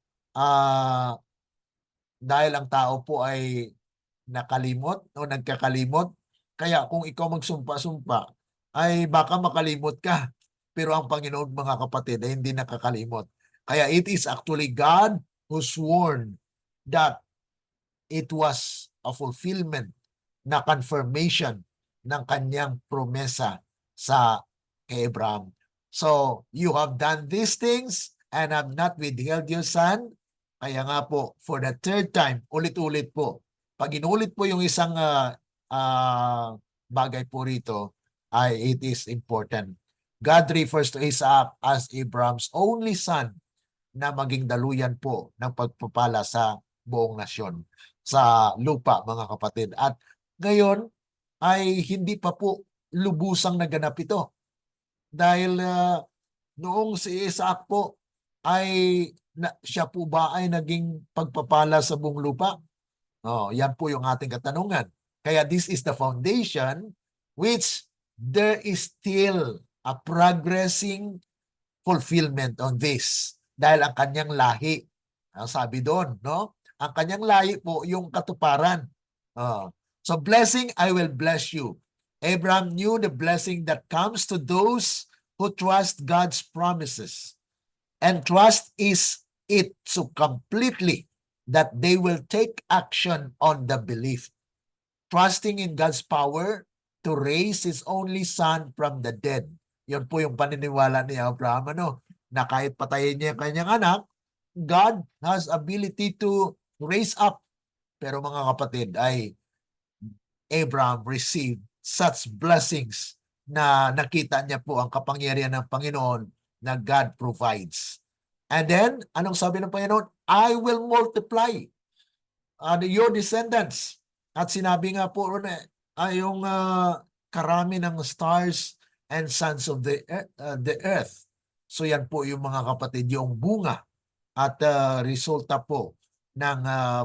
Speaker 1: dahil ang tao po ay nakalimot o nagkakalimot. Kaya kung ikaw magsumpa-sumpa, ay baka makalimot ka. Pero ang Panginoon, mga kapatid, ay hindi nakakalimot. Kaya it is actually God who sworn that it was a fulfillment na confirmation ng kanyang promesa sa Abraham. So, you have done these things and have not withheld your son. Kaya nga po, for the third time, ulit-ulit po, pag inulit po yung isang bagay po rito, it is important. God refers to Isaac as Abraham's only son na maging daluyan po ng pagpapala sa buong nasyon, sa lupa, mga kapatid. At ngayon ay hindi pa po lubusang naganap ito. Dahil noong si Isaac po ay siya po ba ay naging pagpapala sa buong lupa? Yan po yung ating katanungan. Kaya this is the foundation which there is still a progressing fulfillment on this. Dahil ang kanyang lahi, ang sabi doon, no? Ang kanyang lahi po yung katuparan. So blessing, I will bless you. Abraham knew the blessing that comes to those who trust God's promises. And trust is it so completely that they will take action on the belief. Trusting in God's power to raise His only son from the dead. Yan po yung paniniwala ni Abraham, na kahit patayin niya yung kanyang anak, God has ability to raise up. Pero mga kapatid, ay Abraham received such blessings na nakita niya po ang kapangyarihan ng Panginoon na God provides. And then, anong sabi ng Panginoon? I will multiply your descendants. At sinabi nga po yung karami ng stars and sons of the earth. So yan po yung mga kapatid, yung bunga at resulta po ng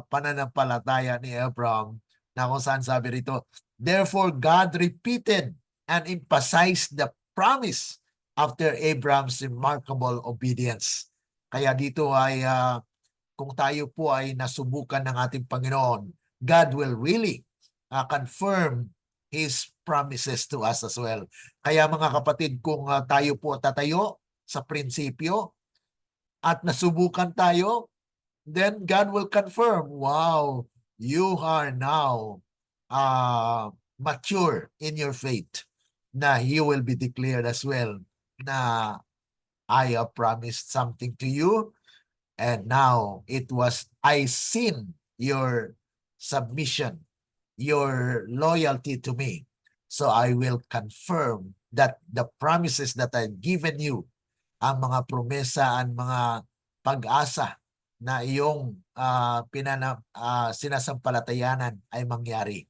Speaker 1: pananampalataya ni Abraham na kung saan sabi rito, therefore God repeated and emphasized the promise after Abraham's remarkable obedience. Kaya dito ay kung tayo po ay nasubukan ng ating Panginoon, God will really confirm His promises to us as well. Kaya mga kapatid, kung tayo po tatayo sa prinsipyo at nasubukan tayo, then God will confirm, wow, you are now mature in your faith, na you will be declared as well na I have promised something to you, and now I seen your submission, your loyalty to me. So I will confirm that the promises that I've given you, ang mga promesa, ang mga pag-asa na iyong sinasampalatayanan ay mangyari.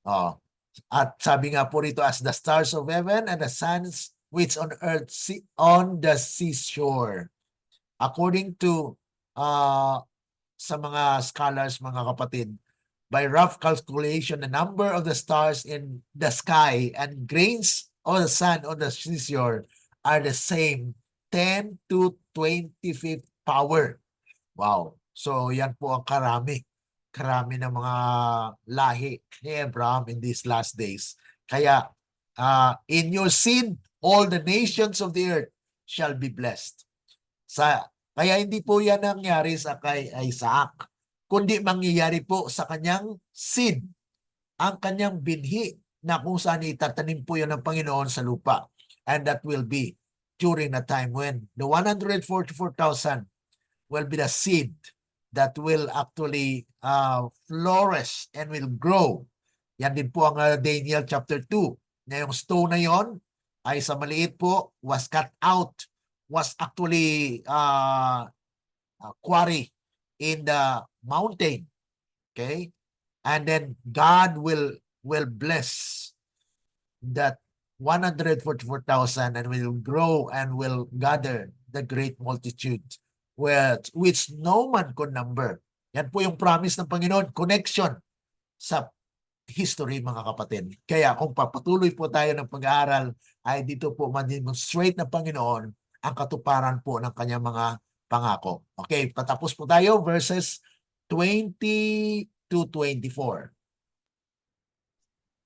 Speaker 1: Oh. At sabi nga po rito, as the stars of heaven and the suns which on earth on the seashore. According to sa mga scholars, mga kapatid, by rough calculation, the number of the stars in the sky and grains of the sun on the seashore are the same, 10 to 25th power. Wow. So yan po ang karami ng mga lahi ni Abraham in these last days. Kaya in your seed, all the nations of the earth shall be blessed. Kaya hindi po yan nangyari sa kay Isaac, kundi mangyayari po sa kanyang seed, ang kanyang binhi na kung saan itatanim po yan ng Panginoon sa lupa. And that will be during the time when the 144,000 will be the seed that will actually flourish and will grow. Yan din po ang Daniel chapter 2. Na yung stone na yon ay sa maliit po, was cut out, was actually quarry in the mountain. Okay? And then God will bless that 144,000 and will grow and will gather the great multitude which no man could number. Yan po yung promise ng Panginoon, connection sa history, mga kapatid. Kaya kung papatuloy po tayo ng pag-aaral, ay dito po ma-demonstrate ng Panginoon ang katuparan po ng kanyang mga pangako. Okay, patapos po tayo, verses 20 to 24.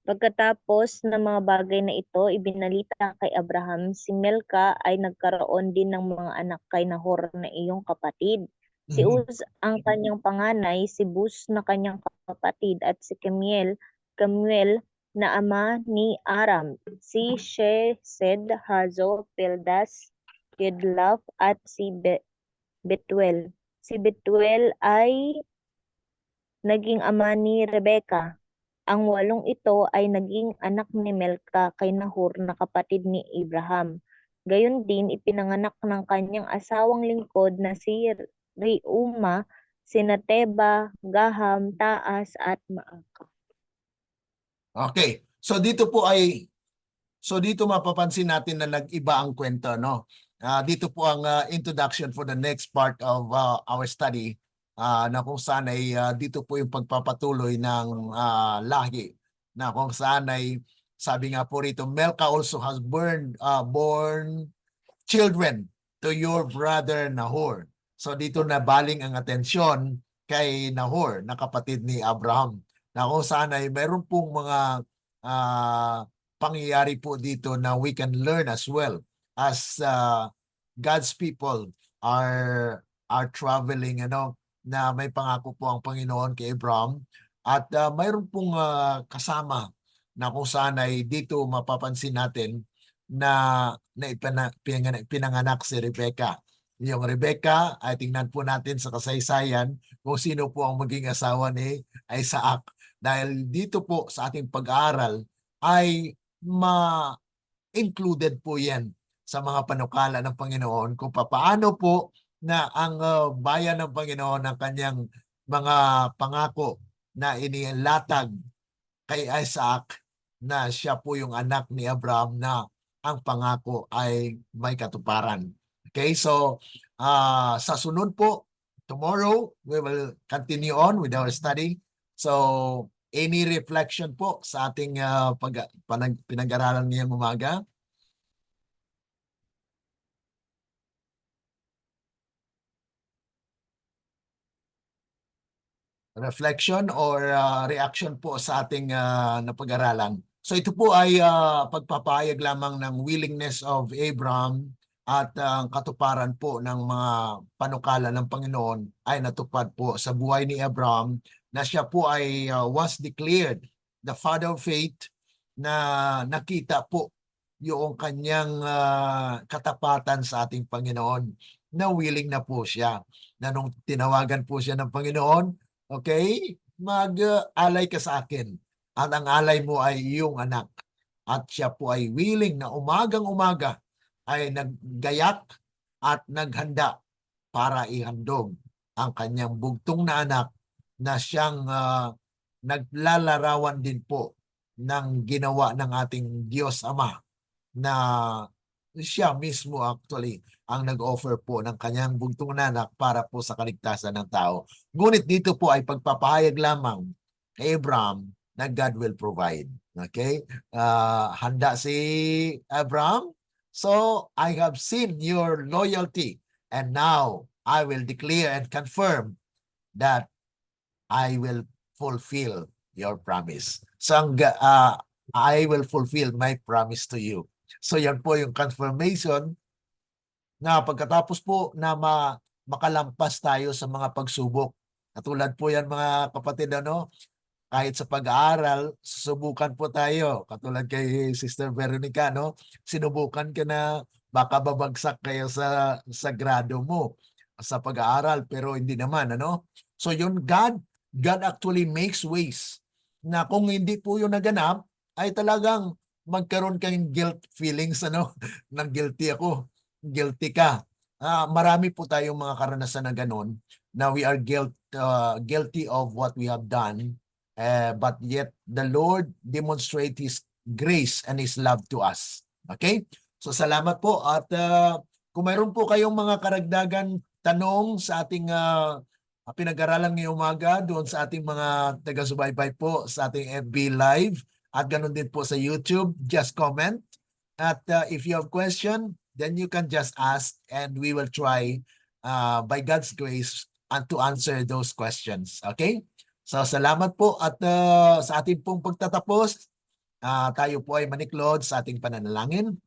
Speaker 2: Pagkatapos ng mga bagay na ito, ibinalita kay Abraham, si Milka ay nagkaroon din ng mga anak kay Nahor na iyong kapatid. Si Uz ang kanyang panganay, si Bus na kanyang kapatid, at si Kemuel na ama ni Aram, si Shesed, Hazo, Pildas, Kidlaf, at si Betuel. Si Betuel ay naging ama ni Rebeka. Ang 8 ito ay naging anak ni Milka kay Nahor na kapatid ni Abraham. Gayon din ipinanganak ng kanyang asawang lingkod na si Reuma, sina Teba, Gaham, Taas at Maaka.
Speaker 1: Okay. So dito mapapansin natin na nag-iba ang kwento, no? Dito po ang introduction for the next part of our study. Na kung saan ay dito po yung pagpapatuloy ng lahi, na kung saan ay sabi nga po rito, Milka also has born children to your brother Nahor. So dito nabaling ang atensyon kay Nahor, na kapatid ni Abraham, na kung saan ay meron pong mga pangyayari po dito na we can learn as well as God's people are traveling, na may pangako po ang Panginoon kay Abraham, at mayroon pong kasama na kung saan ay dito mapapansin natin na pinanganak si Rebecca. Yung Rebecca ay tingnan po natin sa kasaysayan kung sino po ang maging asawa ni Isaac. Dahil dito po sa ating pag-aaral ay included po yan sa mga panukala ng Panginoon kung paano po na ang bayan ng Panginoon ng kanyang mga pangako na inilatag kay Isaac, na siya po yung anak ni Abraham, na ang pangako ay may katuparan. Okay, so sa sunod po, tomorrow, we will continue on with our study. So, any reflection po sa ating pinag-aralan ngayong umaga? Reflection or reaction po sa ating napag-aralan. So ito po ay pagpapahayag lamang ng willingness of Abraham at ang katuparan po ng mga panukala ng Panginoon ay natupad po sa buhay ni Abraham, na siya po ay was declared the father of faith, na nakita po yung kanyang katapatan sa ating Panginoon, na willing na po siya, na nung tinawagan po siya ng Panginoon, okay, mag-alay ka sa akin. at ang alay mo ay iyong anak. At siya po ay willing na umagang-umaga ay naggayak at naghanda para ihandog ang kanyang bugtong na anak na siyang naglalarawan din po ng ginawa ng ating Diyos Ama, na siya mismo actually ang nag-offer po ng kanyang bugtong na anak para po sa kaligtasan ng tao. Ngunit dito po ay pagpapahayag lamang kay Abraham na God will provide. Okay? Handa si Abraham. So, I have seen your loyalty and now I will declare and confirm that I will fulfill your promise. So, I will fulfill my promise to you. So, yan po yung confirmation na pagkatapos po na makalampas tayo sa mga pagsubok. Katulad po yan mga kapatid, kahit sa pag-aaral, susubukan po tayo. Katulad kay Sister Veronica, sinubukan ka na baka babagsak kayo sa grado mo sa pag-aaral, pero hindi naman, So yun, God actually makes ways na kung hindi po yun naganap, ay talagang magkaroon kayong guilt feelings, nang guilty ako, guilty ka. Marami po tayong mga karanasan na ganun, na we are guilty of what we have done. But yet the Lord demonstrate His grace and His love to us. Okay? So salamat po at kung mayroon po kayong mga karagdagan tanong sa ating pinag-aralan ngayong umaga doon sa ating mga taga-subaybay po sa ating FB Live at ganun din po sa YouTube, just comment. At if you have question, then you can just ask and we will try by God's grace to answer those questions. Okay? So salamat po at sa ating pong pagtatapos, tayo po ay maniklod sa ating pananalangin.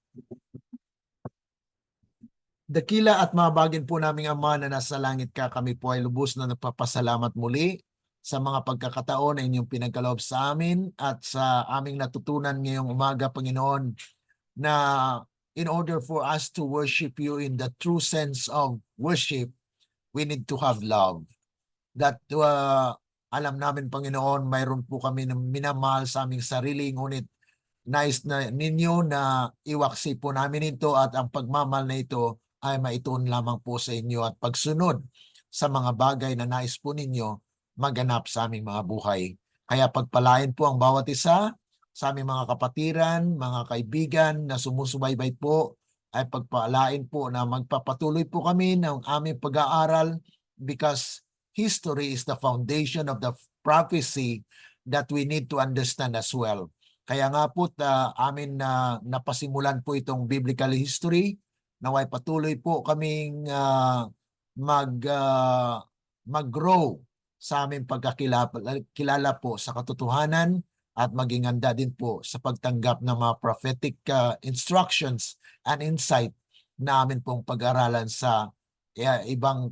Speaker 1: Dakila at mabagin po naming Ama na nasa langit ka, kami po ay lubos na nagpapasalamat muli sa mga pagkakataon na inyong pinagkaloob sa amin at sa aming natutunan ngayong umaga, Panginoon, na in order for us to worship you in the true sense of worship, we need to have love. That alam namin, Panginoon, mayroon po kami na minamahal sa aming sarili, ngunit nais na ninyo na iwaksi po namin ito at ang pagmamahal na ito ay maituon lamang po sa inyo at pagsunod sa mga bagay na nais po ninyo maganap sa aming mga buhay. Kaya pagpalain po ang bawat isa sa aming mga kapatiran, mga kaibigan na sumusubaybay po, ay pagpalain po na magpapatuloy po kami ng aming pag-aaral because history is the foundation of the prophecy that we need to understand as well. Kaya nga po amin na napasimulan po itong biblical history, naway patuloy po kaming mag-grow sa aming pagkakilala po sa katotohanan at maging handa din po sa pagtanggap ng mga prophetic instructions and insight na amin pong pag-aralan sa ibang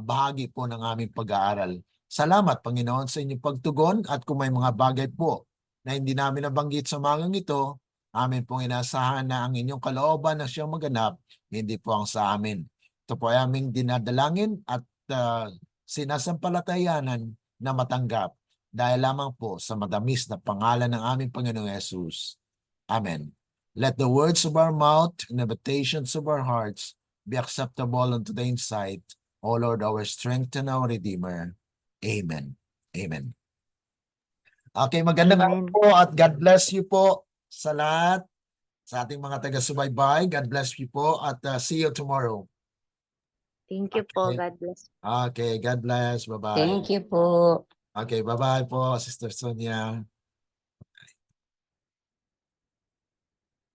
Speaker 1: bahagi po ng aming pag-aaral. Salamat, Panginoon, sa inyong pagtugon at kung may mga bagay po na hindi namin nabanggit sa umagang ito, amin pong inasahan na ang inyong kalooban na siyang maganap, hindi po ang sa amin. Ito po ay aming dinadalangin at sinasampalatayanan na matanggap dahil lamang po sa matamis na pangalan ng aming Panginoong Yesus. Amen. Let the words of our mouth and the meditations of our hearts be acceptable unto thy sight, O Lord, our strength and our Redeemer. Amen. Amen. Okay, magandang araw po at God bless you po sa lahat, sa ating mga taga-subaybay. God bless you po at see you tomorrow.
Speaker 2: Thank you po. God bless.
Speaker 1: Okay, God bless. Bye-bye.
Speaker 3: Thank you po.
Speaker 1: Okay, bye-bye po, Sister Sonia.